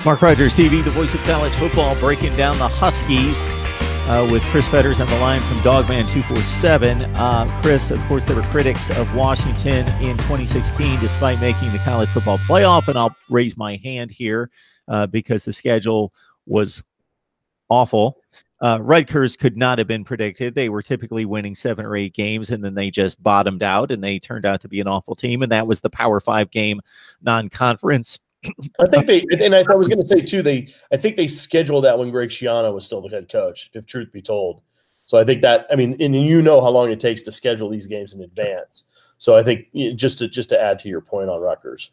Mark Rogers TV, the voice of college football, breaking down the Huskies with Chris Fetters on the line from Dogman 247. Chris, of course, there were critics of Washington in 2016 despite making the college football playoff, and I'll raise my hand here because the schedule was awful. Rutgers could not have been predicted. They were typically winning 7 or 8 games, and then they just bottomed out, and they turned out to be an awful team, and that was the Power 5 game non-conference. I think they, and I was going to say too, I think they scheduled that when Greg Schiano was still the head coach, if truth be told. So I think that, I mean, and you know how long it takes to schedule these games in advance. So I think just to add to your point on Rutgers.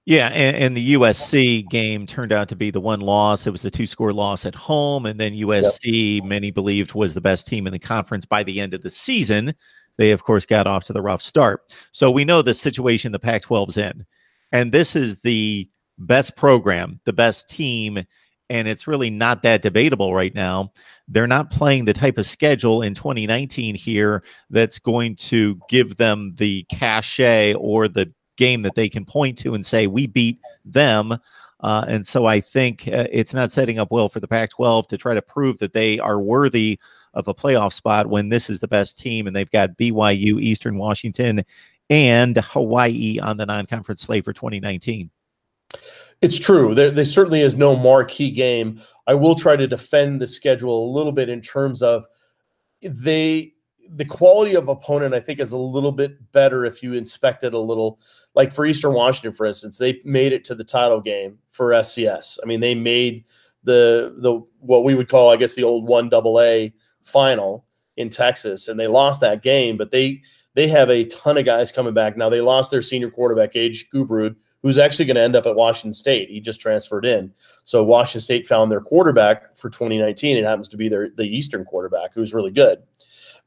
Yeah, and the USC game turned out to be the one loss. It was the 2-score loss at home, and then USC, many believed, was the best team in the conference by the end of the season. They, of course, got off to the rough start. So we know the situation the Pac-12's in. And this is the best program, the best team, and it's really not that debatable right now. They're not playing the type of schedule in 2019 here that's going to give them the cachet or the game that they can point to and say, we beat them. And so I think it's not setting up well for the Pac-12 to try to prove that they are worthy of a playoff spot when this is the best team, and they've got BYU, Eastern Washington, and Hawaii on the non-conference slate for 2019. It's true. There certainly is no marquee game. I will try to defend the schedule a little bit in terms of the quality of opponent, I think, is a little bit better if you inspect it a little. Like for Eastern Washington, for instance, they made it to the title game for SCS. I mean, they made the what we would call, I guess, the old 1AA final in Texas, and they lost that game, but they have a ton of guys coming back. Now, they lost their senior quarterback, Gage Gubrud, who's actually going to end up at Washington State. He just transferred in. So Washington State found their quarterback for 2019. It happens to be the Eastern quarterback, who's really good.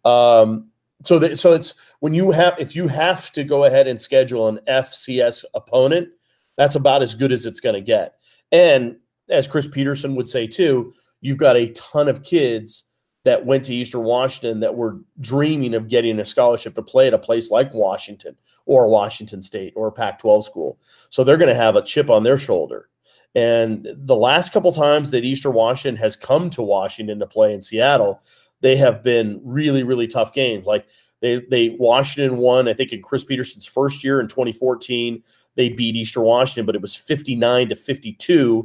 So it's when if you have to go ahead and schedule an FCS opponent, that's about as good as it's going to get. And as Chris Peterson would say too, you've got a ton of kids that went to Eastern Washington that were dreaming of getting a scholarship to play at a place like Washington or Washington State or a Pac-12 school. So they're going to have a chip on their shoulder. And the last couple times that Eastern Washington has come to Washington to play in Seattle, they have been really, really tough games. Like Washington won, I think, in Chris Peterson's first year in 2014. They beat Eastern Washington, but it was 59-52.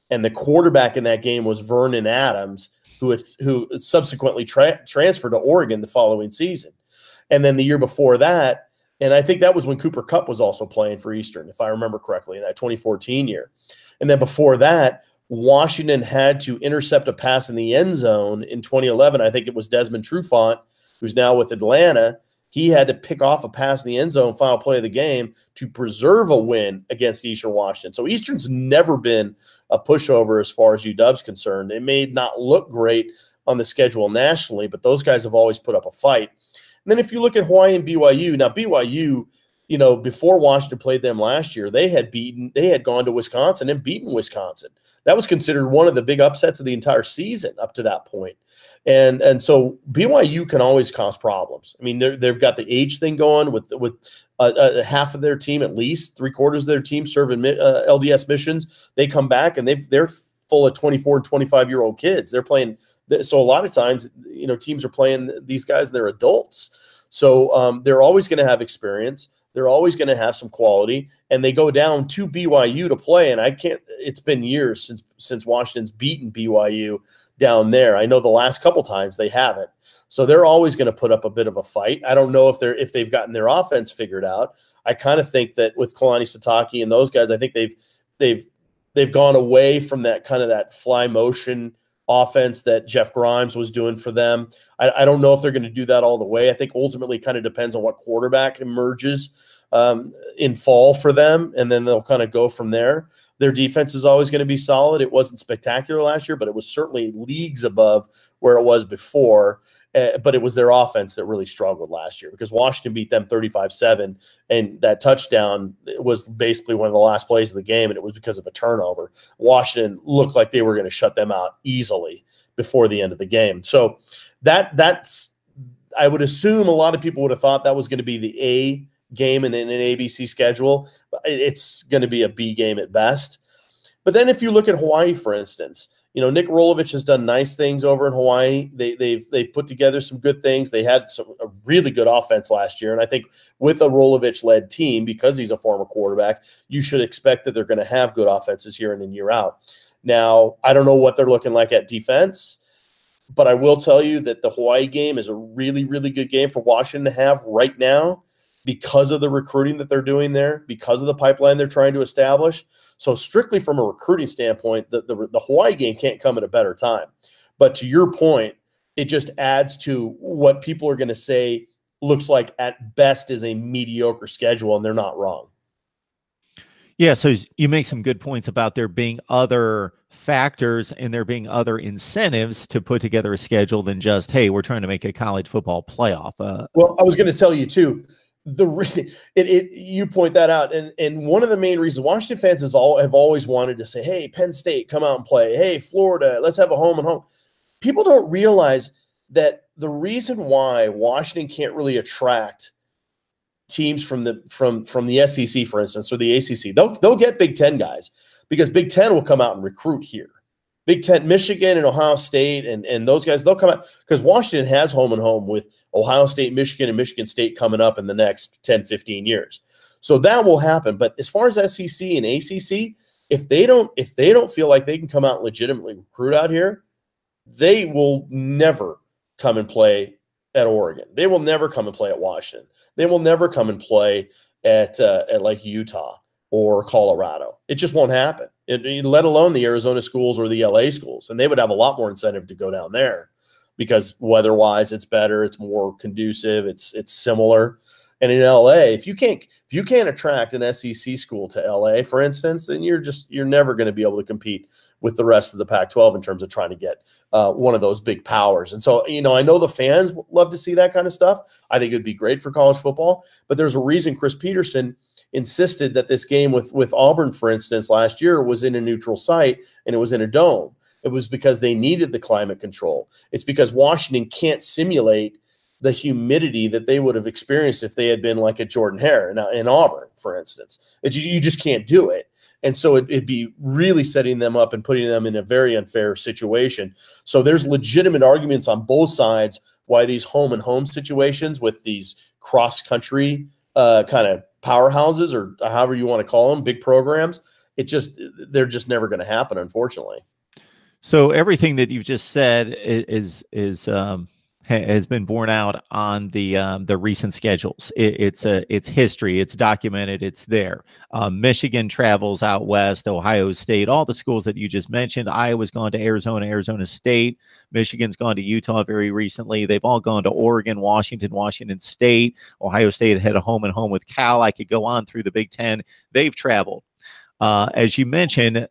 And the quarterback in that game was Vernon Adams, who subsequently transferred to Oregon the following season. And then the year before that, and I think that was when Cooper Kupp was also playing for Eastern, if I remember correctly, in that 2014 year. And then before that, Washington had to intercept a pass in the end zone in 2011. I think it was Desmond Trufant, who's now with Atlanta. He had to pick off a pass in the end zone, final play of the game, to preserve a win against Eastern Washington. So Eastern's never been a pushover as far as UW's concerned. It may not look great on the schedule nationally, but those guys have always put up a fight. And then if you look at Hawaii and BYU, now BYU, you know, before Washington played them last year, they had gone to Wisconsin and beaten Wisconsin. That was considered one of the big upsets of the entire season up to that point. And so BYU can always cause problems. I mean, they've got the age thing going with half of their team, at least 3/4 of their team serving LDS missions. They come back and they're full of 24 and 25-year-old kids. They're playing. So a lot of times, you know, teams are playing these guys, and they're adults. So they're always going to have experience. They're always going to have some quality, and they go down to BYU to play. And it's been years since Washington's beaten BYU down there. I know the last couple times they haven't. So they're always going to put up a bit of a fight. I don't know if they've gotten their offense figured out. I kind of think that with Kalani Sitake and those guys, I think they've gone away from that fly motion offense that Jeff Grimes was doing for them. I don't know if they're going to do that all the way. I think ultimately kind of depends on what quarterback emerges in fall for them, and then they'll kind of go from there. Their defense is always going to be solid. It wasn't spectacular last year, but it was certainly leagues above where it was before. But it was their offense that really struggled last year because Washington beat them 35-7, and that touchdown was basically one of the last plays of the game, and it was because of a turnover. Washington looked like they were going to shut them out easily before the end of the game. So that's I would assume a lot of people would have thought that was going to be the A game in an ABC schedule. It's going to be a B game at best. But then if you look at Hawaii, for instance, you know, Nick Rolovich has done nice things over in Hawaii. They've put together some good things. They had a really good offense last year. And I think with a Rolovich-led team, because he's a former quarterback, you should expect that they're going to have good offenses year in and year out. Now, I don't know what they're looking like at defense, but I will tell you that the Hawaii game is a really, really good game for Washington to have right now because of the recruiting that they're doing there, because of the pipeline they're trying to establish. So strictly from a recruiting standpoint, the Hawaii game can't come at a better time. But to your point, it just adds to what people are going to say looks like at best is a mediocre schedule, and they're not wrong. Yeah, so you make some good points about there being other factors and there being other incentives to put together a schedule than just, hey, we're trying to make a college football playoff. Well, I was going to tell you too, you point that out, and one of the main reasons Washington fans have always wanted to say, hey, Penn State, come out and play. Hey, Florida, let's have a home and home. People don't realize that the reason why Washington can't really attract teams from the SEC, for instance, or the ACC, they'll get Big Ten guys because Big Ten will come out and recruit here. Big Ten, Michigan and Ohio State and those guys, they'll come out because Washington has home and home with Ohio State, Michigan, and Michigan State coming up in the next 10, 15 years. So that will happen. But as far as SEC and ACC, if they don't feel like they can come out and legitimately recruit out here, they will never come and play at Oregon. They will never come and play at Washington. They will never come and play at like Utah or Colorado. It just won't happen. Let alone the Arizona schools or the LA schools. And they would have a lot more incentive to go down there because weather-wise it's better, it's more conducive, it's similar. And in LA, if you can't attract an SEC school to LA, for instance, then you're never going to be able to compete with the rest of the Pac-12 in terms of trying to get one of those big powers. And so, you know, I know the fans love to see that kind of stuff. I think it'd be great for college football, but there's a reason Chris Peterson insisted that this game with Auburn, for instance, last year was in a neutral site and it was in a dome. It was because they needed the climate control. It's because Washington can't simulate the humidity that they would have experienced if they had been like at Jordan-Hare in Auburn, for instance. You just can't do it. And so it'd be really setting them up and putting them in a very unfair situation. So there's legitimate arguments on both sides why these home and home situations with these cross-country kind of powerhouses, or however you want to call them, big programs, they're just never going to happen, unfortunately. So everything that you've just said has been borne out on the recent schedules. It's history. It's documented. It's there. Michigan travels out west. Ohio State, all the schools that you just mentioned. Iowa's gone to Arizona State. Michigan's gone to Utah very recently. They've all gone to Oregon, Washington State. Ohio State had a home and home with Cal. I could go on through the Big Ten. They've traveled. As you mentioned,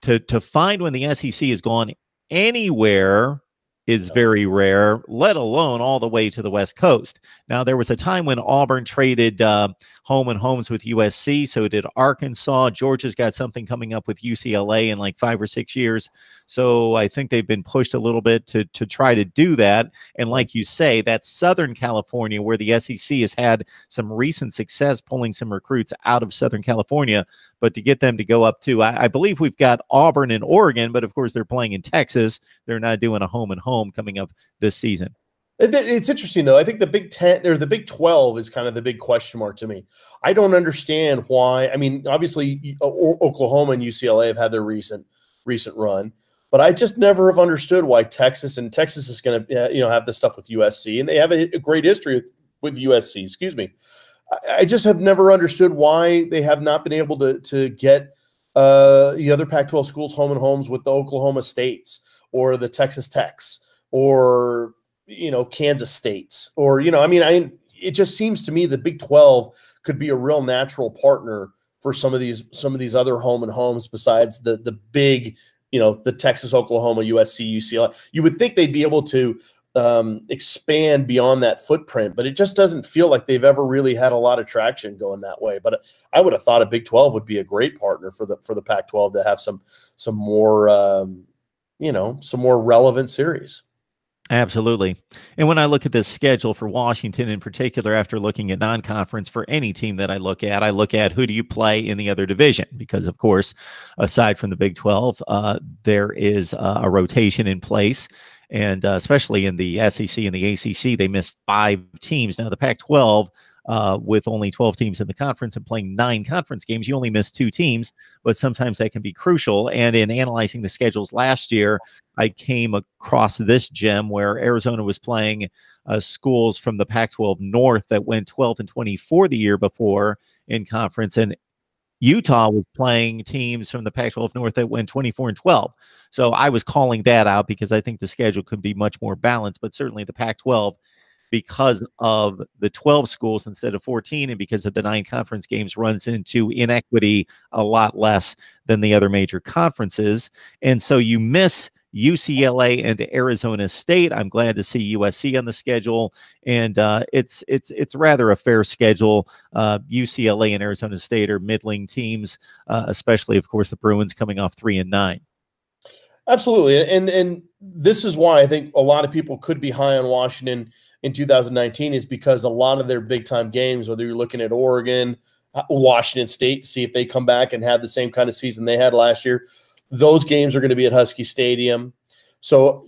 to find when the SEC has gone anywhere is very rare, let alone all the way to the West Coast. Now, there was a time when Auburn traded home and homes with USC, so did Arkansas. Georgia's got something coming up with UCLA in like 5 or 6 years. So I think they've been pushed a little bit to try to do that. And like you say, that's Southern California, where the SEC has had some recent success pulling some recruits out of Southern California. But to get them to go up to, I believe we've got Auburn and Oregon, but of course they're playing in Texas. They're not doing a home and home coming up this season. It's interesting, though. I think the Big 10 or the Big 12 is kind of the big question mark to me. I don't understand why. I mean, obviously, Oklahoma and UCLA have had their recent run, but I just never have understood why Texas is going to have this stuff with USC, and they have a great history with USC. Excuse me. I just have never understood why they have not been able to get the other Pac-12 schools home and homes with the Oklahoma States or the Texas Techs or Kansas States, or, it just seems to me the Big 12 could be a real natural partner for some of these other home and homes besides the big, the Texas, Oklahoma, USC, UCLA. You would think they'd be able to expand beyond that footprint, but it just doesn't feel like they've ever really had a lot of traction going that way. But I would have thought a Big 12 would be a great partner for the Pac-12 to have some more, some more relevant series. Absolutely. And when I look at this schedule for Washington in particular, after looking at non-conference for any team that I look at who do you play in the other division? Because, of course, aside from the Big 12, there is a rotation in place. And especially in the SEC and the ACC, they missed 5 teams. Now, the Pac 12, with only 12 teams in the conference and playing 9 conference games, you only miss 2 teams, but sometimes that can be crucial. And in analyzing the schedules last year, I came across this gem where Arizona was playing schools from the Pac-12 North that went 12-24 the year before in conference, and Utah was playing teams from the Pac-12 North that went 24-12. So I was calling that out because I think the schedule could be much more balanced, but certainly the Pac-12, because of the 12 schools instead of 14 and because of the 9 conference games, runs into inequity a lot less than the other major conferences. And so you miss UCLA and Arizona State. I'm glad to see USC on the schedule, and it's rather a fair schedule. UCLA and Arizona State are middling teams, especially, of course, the Bruins coming off 3-9. Absolutely, and this is why I think a lot of people could be high on Washington in 2019 is because a lot of their big time games, whether you're looking at Oregon, Washington State, to see if they come back and have the same kind of season they had last year, those games are going to be at Husky Stadium. So,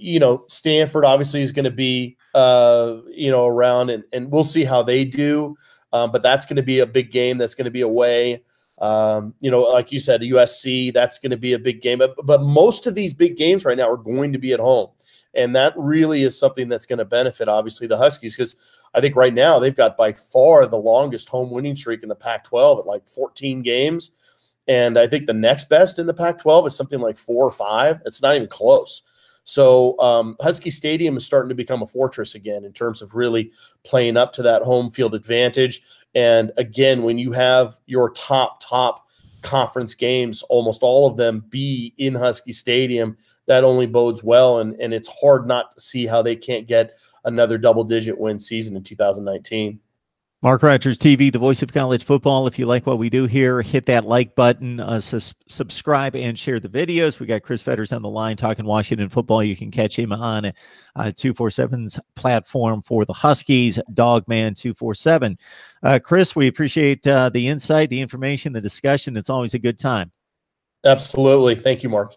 Stanford obviously is going to be, around, and we'll see how they do. But that's going to be a big game. That's going to be away. Like you said, USC, that's going to be a big game. But most of these big games right now are going to be at home. And that really is something that's going to benefit, obviously, the Huskies, because I think right now they've got by far the longest home winning streak in the Pac-12 at like 14 games. And I think the next best in the Pac-12 is something like 4 or 5. It's not even close. So Husky Stadium is starting to become a fortress again in terms of really playing up to that home field advantage. And again, when you have your top conference games, almost all of them be in Husky Stadium, that only bodes well. And it's hard not to see how they can't get another double-digit win season in 2019. Mark Rogers TV, the voice of college football. If you like what we do here, hit that like button, subscribe, and share the videos. We got Chris Fetters on the line talking Washington football. You can catch him on 247's platform for the Huskies, Dogman247. Chris, we appreciate the insight, the information, the discussion. It's always a good time. Absolutely. Thank you, Mark.